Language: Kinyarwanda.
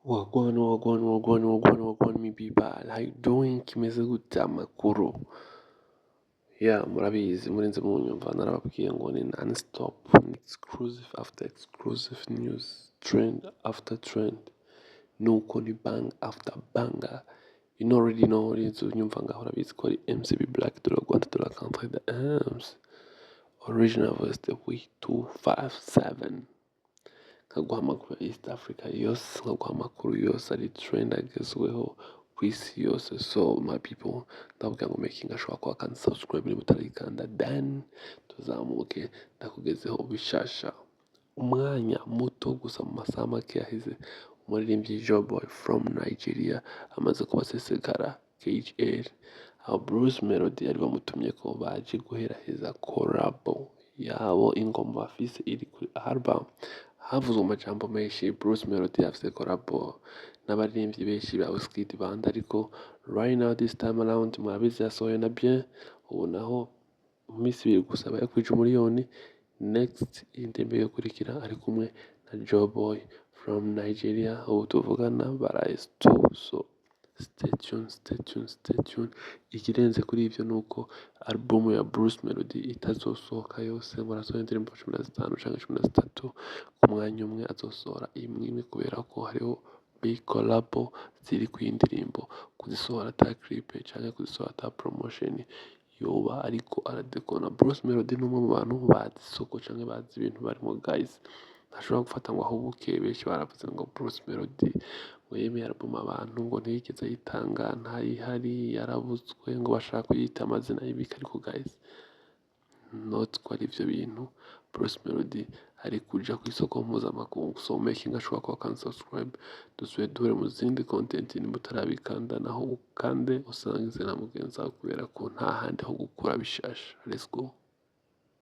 Wagwan me people. How you doing? Kimeze gute amakuru? Yeah, murabizi murinze munyumva narababwiye ngo ni non-stop exclusive after exclusive news, trend after trend. Nuko ni bang after banger. You know already know urinze unyumva ngaho urabizi ko ari MCB Black de la Rwanda de la Country the Arms. Original voice the way 257. Nkaguha amakuru ya East Africa yose, nkaguha amakuru yose ari trend agezweho ku isi yose. So my people, ndababwira ngo making sure ko wakanda subscribe niba utarayikanda, then tuzamuke ndakugezeho bishasha. Umwanya muto gusa mu masaha make yaheze, umuririmbyi Joeboy from Nigeria amaze kubasesekara KHL, aho Bruce Melody yari bamutumye ko baje guheraheza collabo yabo ingoma bafise iri kuri album. Havuzwe amajambo menshi, Bruce Melody yafise collabo n'abaririmbyi benshi ba Wizkid band, ariko right now this time around murabizi yasohoye na bien, ubu naho mu minsi ibiri gusa bayakwije umuriyoni. Next indirimbo yo kurikira ari kumwe na Joeboy from Nigeria, ubu tuvugana baraye too. So stay tuned. Ikirenze kuri ivyo nuko album ya Bruce Melody itazosohoka yose ngo arasohora indirimbo 15 canke 13, ku mwanya umwe azosohora imwe kubera ko hariho big collabo ziri ku indirimbo. Kuzisohora ata clip canke kuzisohora ata promotion yoba ariko aradekona. Bruce Melody n'umwe mu bantu bazi isoko canke bazi ibintu barimo guys. Ntashobora gufata ngo ahubuke. Benshi baravuze ngo Bruce Melody ngo yemeye album abantu ngo ntiyigeze ayitanga, ntayihari, yarabuzwe, ngo bashaka kuyita amazina y'ibiki. Ariko guys, not ko ari ivyo bintu. Bruce Melody ari kuja ku isoko mpuzamakungu. So making sure ko wakanda subscribe, dusubire duhure mu zindi content. Nimba utarabikanda naho ukande usangize na mugenzi wawe kubera ko nta handi ho gukura bishasha. Let's go.